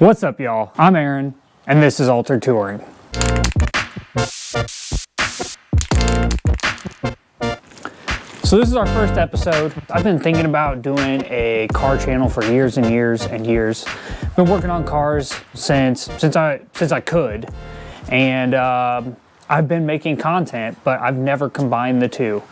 What's up, y'all? I'm Aaron, and this is Altered Touring. So this is our first episode. I've been thinking about doing a car channel for years and years and years. Been working on cars since I could, and I've been making content, but I've never combined the two.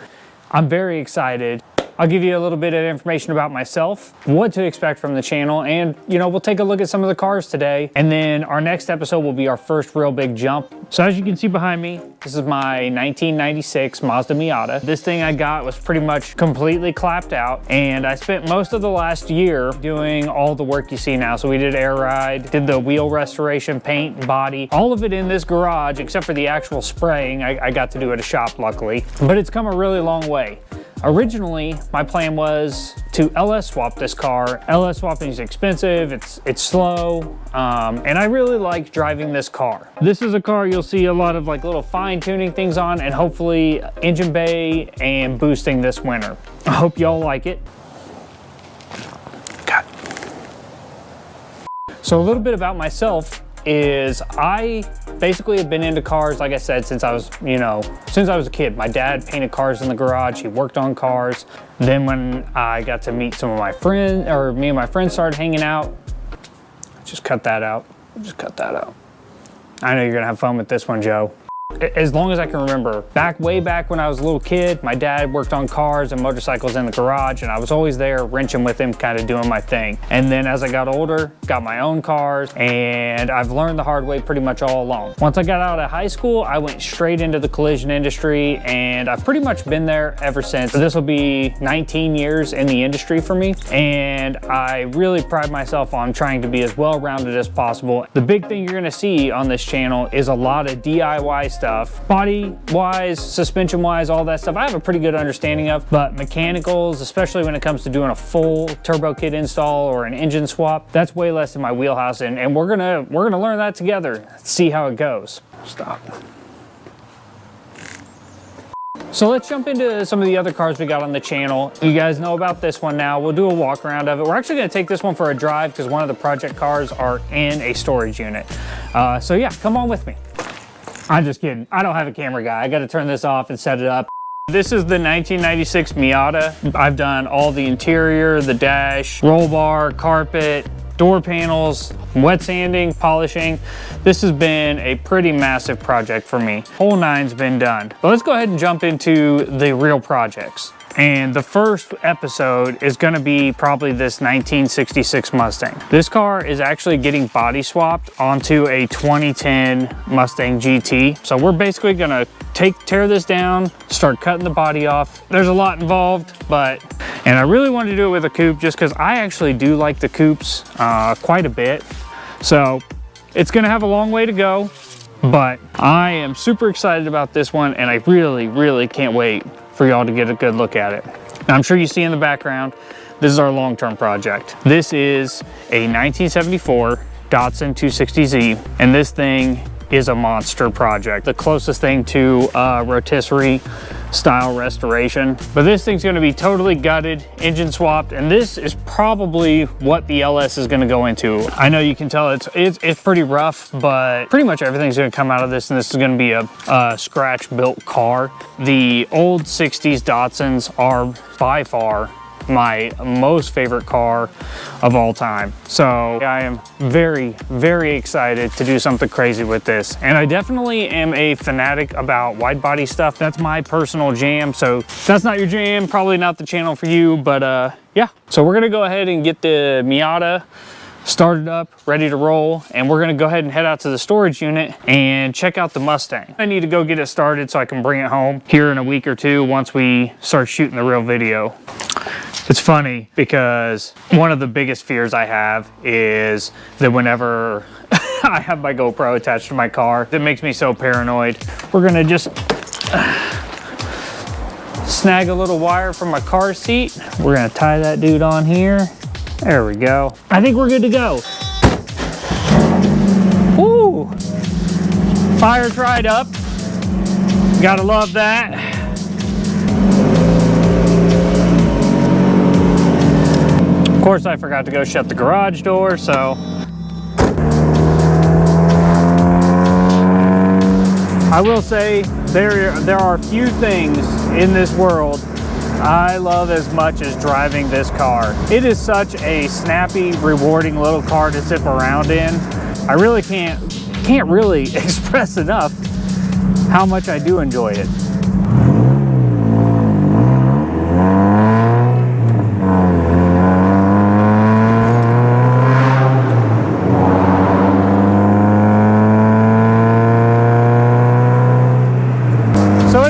I'm very excited. I'll give you a little bit of information about myself, what to expect from the channel, and we'll take a look at some of the cars today. And then our next episode will be our first real big jump. So as you can see behind me, this is my 1996 Mazda Miata. This thing I got was pretty much completely clapped out, and I spent most of the last year doing all the work you see now. So we did air ride, did the wheel restoration, paint, body, all of it in this garage, except for the actual spraying. I got to do it at a shop, luckily, but it's come a really long way. Originally, my plan was to LS swap this car. LS swapping is expensive, it's slow, and I really like driving this car. This is a car you'll see a lot of like little fine tuning things on, and hopefully engine bay and boosting this winter. I hope y'all like it. God. So a little bit about myself is I basically have been into cars, like I said, since I was a kid. My dad painted cars in the garage. He worked on cars. Then when I got to meet some of my friends, or me and my friends started hanging out, just cut that out. Just cut that out. I know you're gonna have fun with this one, Joe. As long as I can remember, way back when I was a little kid, my dad worked on cars and motorcycles in the garage, and I was always there wrenching with him, kind of doing my thing. And then as I got older, got my own cars, and I've learned the hard way pretty much all along. Once I got out of high school, I went straight into the collision industry, and I've pretty much been there ever since. So this will be 19 years in the industry for me, and I really pride myself on trying to be as well-rounded as possible. The big thing you're gonna see on this channel is a lot of DIY stuff, body-wise, suspension-wise, all that stuff I have a pretty good understanding of, but mechanicals, especially when it comes to doing a full turbo kit install or an engine swap, that's way less in my wheelhouse, and we're gonna learn that together, see how it goes. Stop. So let's jump into some of the other cars we got on the channel. You guys know about this one now. We'll do a walk around of it. We're actually gonna take this one for a drive because one of the project cars are in a storage unit. So yeah, come on with me. I'm just kidding. I don't have a camera guy. I got to turn this off and set it up. This is the 1996 Miata. I've done all the interior, the dash, roll bar, carpet, door panels, wet sanding, polishing. This has been a pretty massive project for me. Whole nine's been done. But let's go ahead and jump into the real projects. And the first episode is gonna be probably this 1966 Mustang. This car is actually getting body swapped onto a 2010 Mustang GT. So we're basically gonna tear this down, start cutting the body off. There's a lot involved, and I really wanted to do it with a coupe just because I actually do like the coupes quite a bit. So it's gonna have a long way to go, but I am super excited about this one, and I really, really can't wait for y'all to get a good look at it. Now, I'm sure you see in the background, this is our long-term project. This is a 1974 Datsun 260Z, and this thing is a monster project. The closest thing to rotisserie style restoration. But this thing's gonna be totally gutted, engine swapped, and this is probably what the LS is gonna go into. I know you can tell it's pretty rough, but pretty much everything's gonna come out of this, and this is gonna be a scratch-built car. The old 60s Datsuns are by far my most favorite car of all time. So I am very, very excited to do something crazy with this. And I definitely am a fanatic about wide body stuff. That's my personal jam. So if that's not your jam, probably not the channel for you, but yeah. So we're gonna go ahead and get the Miata started up, ready to roll, and we're gonna go ahead and head out to the storage unit and check out the Mustang. I need to go get it started so I can bring it home here in a week or two once we start shooting the real video. It's funny because one of the biggest fears I have is that whenever I have my GoPro attached to my car, that makes me so paranoid. We're gonna just snag a little wire from my car seat. We're gonna tie that dude on here. There we go. I think we're good to go. Woo! Fire's right up. Gotta love that. Of course, I forgot to go shut the garage door, so I will say there are few things in this world I love as much as driving this car. It is such a snappy, rewarding little car to zip around in. I really can't really express enough how much I do enjoy it.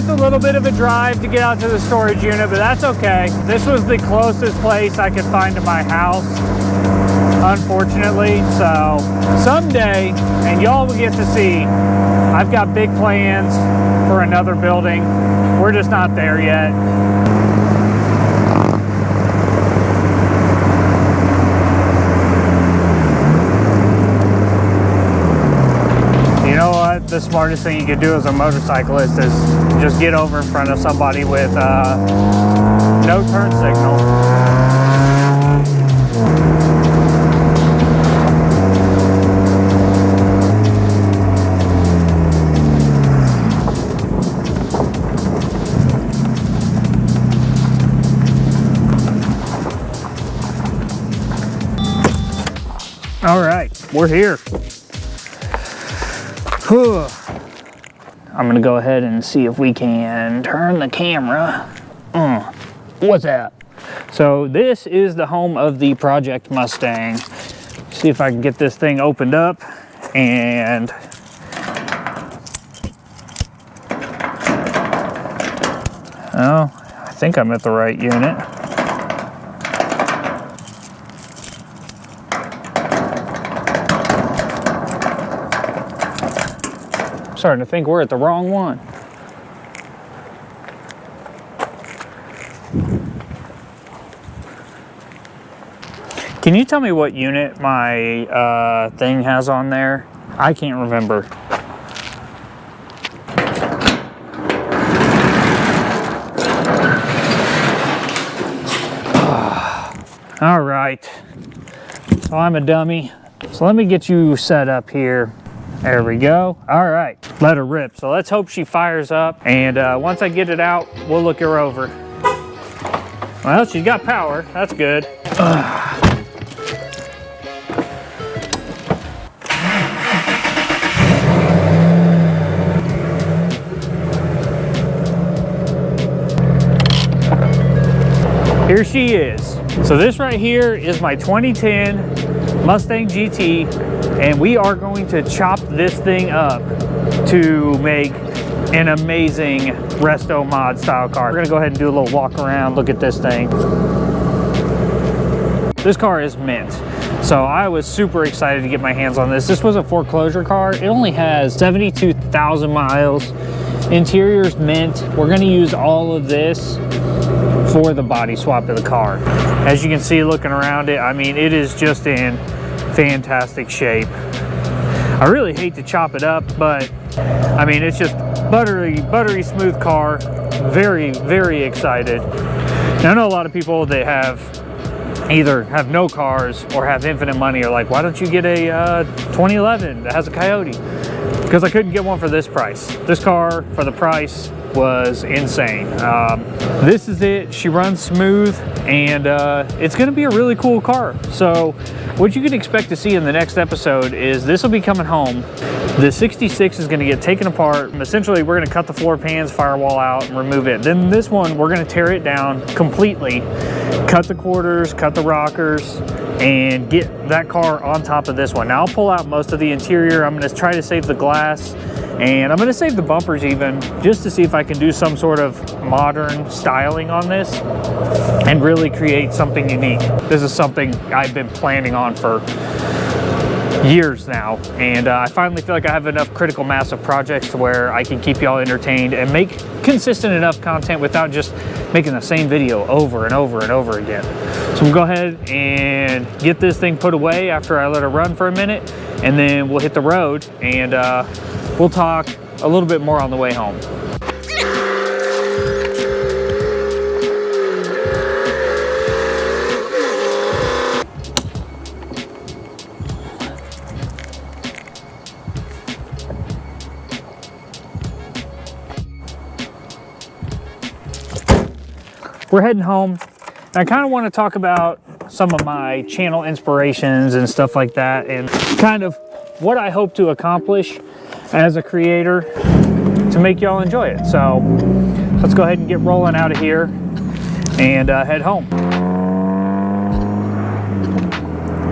A little bit of a drive to get out to the storage unit, but that's okay. This was the closest place I could find to my house, unfortunately. So someday, and y'all will get to see, I've got big plans for another building. We're just not there yet. The smartest thing you could do as a motorcyclist is just get over in front of somebody with no turn signal. All right, we're here. Whew. I'm gonna go ahead and see if we can turn the camera. What's that? So this is the home of the Project Mustang. See if I can get this thing opened up and oh, I think I'm at the right unit. Starting to think we're at the wrong one. Can you tell me what unit my thing has on there? I can't remember. All right, so I'm a dummy. So let me get you set up here. There we go. All right, let her rip. So let's hope she fires up. And once I get it out, we'll look her over. Well, she's got power. That's good. Here she is. So this right here is my 2010 Mustang GT. And we are going to chop this thing up to make an amazing resto mod style car. We're gonna go ahead and do a little walk around, look at this thing. This car is mint. So I was super excited to get my hands on this. This was a foreclosure car. It only has 72,000 miles. Interior's mint. We're gonna use all of this for the body swap of the car. As you can see looking around it, I mean, it is just in fantastic shape. I really hate to chop it up, but I mean, it's just buttery smooth car. Very, very excited. Now, I know a lot of people that either have no cars or have infinite money are like, why don't you get a 2011 that has a Coyote? Because I couldn't get one for this price. This car for the price was insane. This is it. She runs smooth, and it's going to be a really cool car. So what you can expect to see in the next episode is this will be coming home. The 66 is going to get taken apart. Essentially, we're going to cut the floor pans, firewall out, and remove it. Then this one, we're going to tear it down completely, cut the quarters, cut the rockers, and get that car on top of this one. Now I'll pull out most of the interior. I'm going to try to save the glass, and I'm going to save the bumpers even, just to see if I can do some sort of modern styling on this and really create something unique. This is something I've been planning on for years now, and I finally feel like I have enough critical mass of projects to where I can keep y'all entertained and make consistent enough content without just making the same video over and over and over again. So we'll go ahead and get this thing put away after I let it run for a minute, and then we'll hit the road and we'll talk a little bit more on the way home. we're heading home. And I kind of want to talk about some of my channel inspirations and stuff like that, and kind of what I hope to accomplish as a creator to make y'all enjoy it. So let's go ahead and get rolling out of here and head home.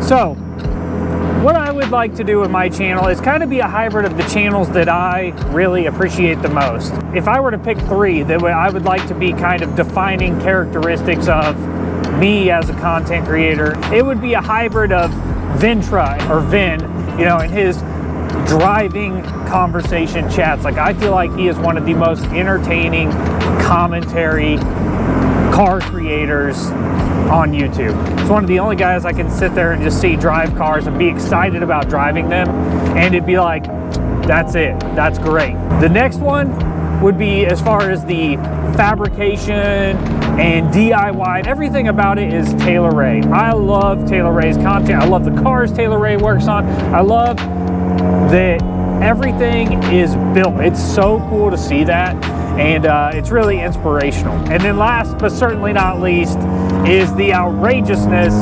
So what I would like to do with my channel is kind of be a hybrid of the channels that I really appreciate the most. If I were to pick three that I would like to be kind of defining characteristics of me as a content creator, it would be a hybrid of Vintra, or Vin, you know, and his driving conversation chats. Like, I feel like he is one of the most entertaining commentary car creators on YouTube. It's one of the only guys I can sit there and just see drive cars and be excited about driving them, and it'd be like, that's it, that's great. The next one would be, as far as the fabrication and DIY and everything about it, is Taylor Ray. I love Taylor Ray's content. I love the cars Taylor Ray works on. I love that everything is built. It's so cool to see that, and it's really inspirational. And then last but certainly not least is the outrageousness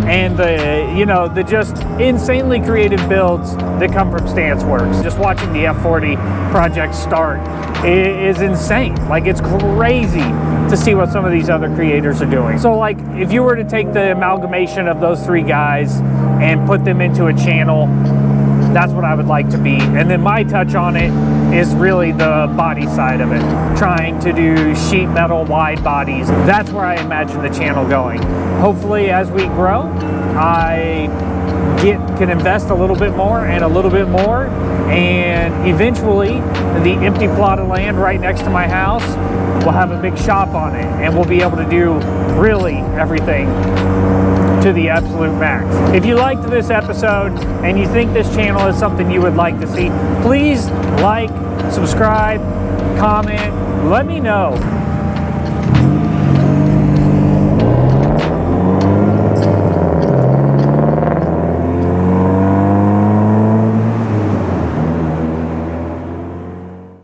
and the, you know, the just insanely creative builds that come from Stance Works. Just watching the F40 project start is insane. Like, it's crazy to see what some of these other creators are doing. So like, if you were to take the amalgamation of those three guys and put them into a channel, that's what I would like to be. And then my touch on it is really the body side of it. Trying to do sheet metal wide bodies. That's where I imagine the channel going. Hopefully, as we grow, I can invest a little bit more and a little bit more, and eventually the empty plot of land right next to my house will have a big shop on it, and we'll be able to do really everything to the absolute max. If you liked this episode and you think this channel is something you would like to see, please like, subscribe, comment, let me know.